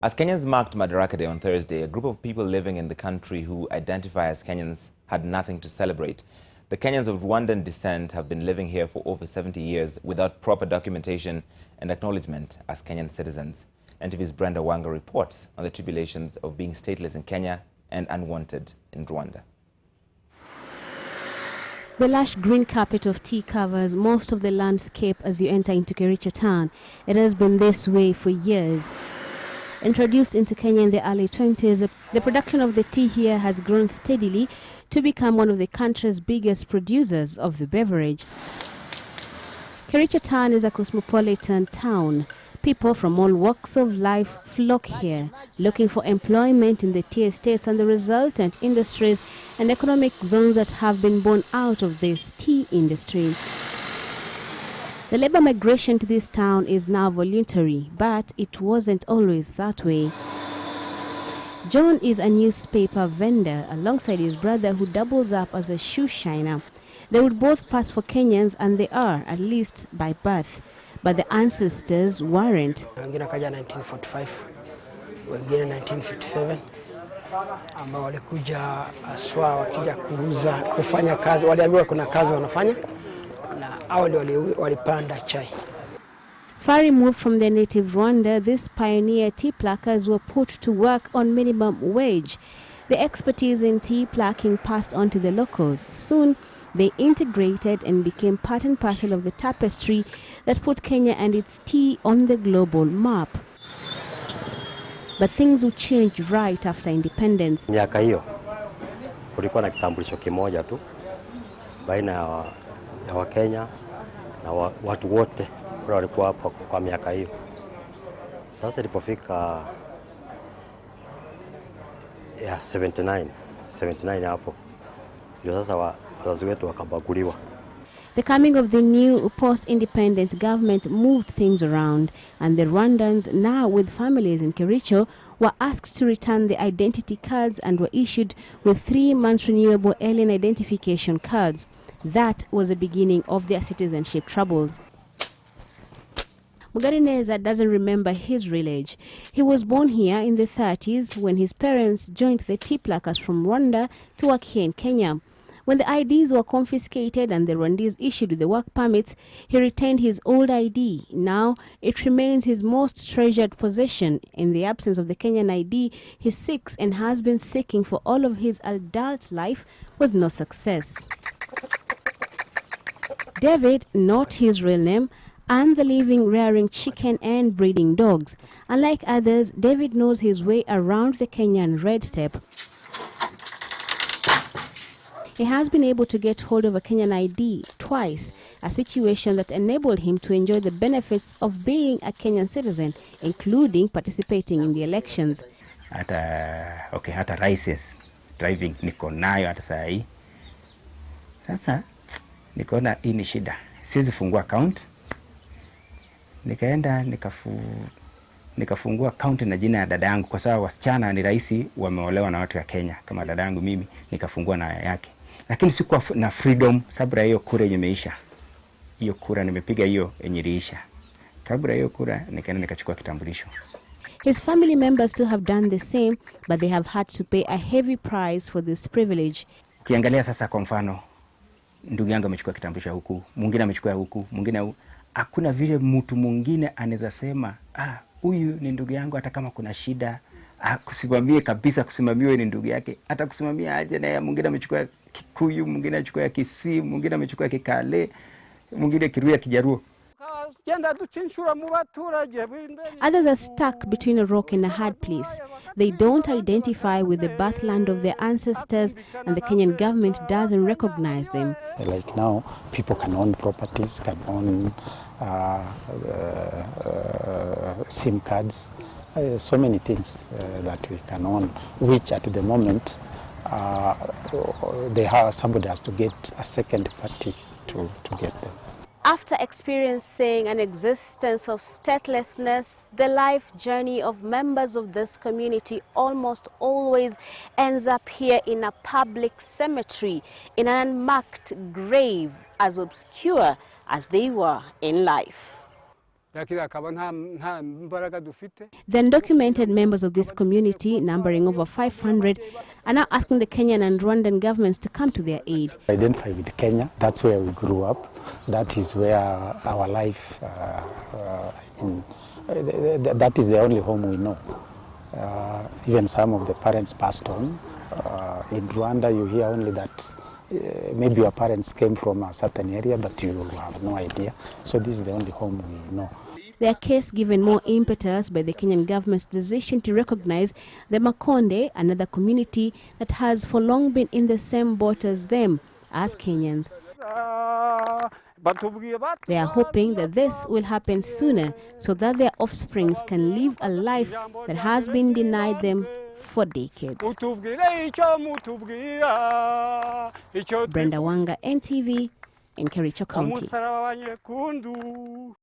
As Kenyans marked Madaraka Day on Thursday, a group of people living in the country who identify as Kenyans had nothing to celebrate. The Kenyans of Rwandan descent have been living here for over 70 years without proper documentation and acknowledgement as Kenyan citizens. NTV's Brenda Wanga reports on the tribulations of being stateless in Kenya and unwanted in Rwanda. The lush green carpet of tea covers most of the landscape as you enter into Kericho town. It has been this way for years. Introduced into Kenya in the early 20s, the production of the tea here has grown steadily to become one of the country's biggest producers of the beverage. Kericho town is a cosmopolitan town. People from all walks of life flock here, looking for employment in the tea estates and the resultant industries and economic zones that have been born out of this tea industry. The labor migration to this town is now voluntary, but it wasn't always that way. John is a newspaper vendor alongside his brother who doubles up as a shoe shiner. They would both pass for Kenyans, and they are, at least by birth. But the ancestors weren't. Wengine kaja 1945, wengine 1957, ambao walikuja aswa wakija kuuza kufanya kazi, waliambiwa kuna kazi wanafanya na awali walipanda chai. Far removed from their native Rwanda, these pioneer tea pluckers were put to work on minimum wage. The expertise in tea plucking passed on to the locals. Soon, they integrated and became part and parcel of the tapestry that put Kenya and its tea on the global map. But things would change right after independence. Miaka hiyo kulikuwa na kitambulisho kimoja tu baina ya Wakenya na watu wote wale walikuwa hapo kwa miaka hiyo. Sasa ilipofika 79 hapo ndio sasa wazazi wetu wakabaguliwa. The coming of the new post-independent government moved things around, and the Rwandans, now with families in Kericho, were asked to return the identity cards and were issued with 3 months renewable alien identification cards. That was the beginning of their citizenship troubles. Mugarineza doesn't remember his real age. He was born here in the 30s when his parents joined the tea pluckers from Rwanda to work here in Kenya. When the IDs were confiscated and the Rwandese issued the work permits, he retained his old ID. Now, it remains his most treasured possession. In the absence of the Kenyan ID, he seeks and has been seeking for all of his adult life with no success. David, not his real name, earns a living rearing chicken and breeding dogs. Unlike others, David knows his way around the Kenyan red tape. He has been able to get hold of a Kenyan ID twice, a situation that enabled him to enjoy the benefits of being a Kenyan citizen, including participating in the elections. Hata license driving niko nayo hata saa hii. Sasa nikaona hii ni shida. Siwezi fungua account. Nikaenda nikafungua account na jina ya dada yangu kwa sababu wasichana ni rahisi wameolewa na watu wa Kenya kama dada yangu mimi nikafungua na yake. Lakini sikuwa na freedom sabra hiyo kura imeisha. Hiyo kura nimepiga hiyo iliisha. Kabla hiyo kura nikaenda nikachukua kitambulisho. His family members too have done the same, but they have had to pay a heavy price for this privilege. Ukiangalia sasa kwa mfano ndugu yangu amechukua kitambulisho huku, mwingine amechukua huku, mwingine hakuna vile mtu mwingine anaweza sema huyu ni ndugu yangu hata kama kuna shida kusimamia kabisa, kusimamiwa ni ndugu yake, hata kusimamia aje na mwingine amechukua Kikuyu, mwingine amechukua Kisii, mwingine amechukua Kikale, mwingine Kiruya, Kijaruo. Others are stuck between a rock and a hard place. They don't identify with the birthland of their ancestors, and the Kenyan government doesn't recognize them. Like now, people can own properties, can own SIM cards, so many things that we can own, which at the moment somebody has to get a second party to get them. After experiencing an existence of statelessness, the life journey of members of this community almost always ends up here in a public cemetery, in an unmarked grave, as obscure as they were in life. The undocumented members of this community, numbering over 500, are now asking the Kenyan and Rwandan governments to come to their aid. Identify with Kenya. That's where we grew up. That is where our life, that is the only home we know. Even some of the parents passed on. In Rwanda, you hear only that maybe your parents came from a certain area, but you have no idea. So this is the only home we know. Their case given more impetus by the Kenyan government's decision to recognize the Makonde, another community that has for long been in the same boat as them, as Kenyans. They are hoping that this will happen sooner so that their offsprings can live a life that has been denied them for decades. Brenda, Wanga, NTV, in Kericho County.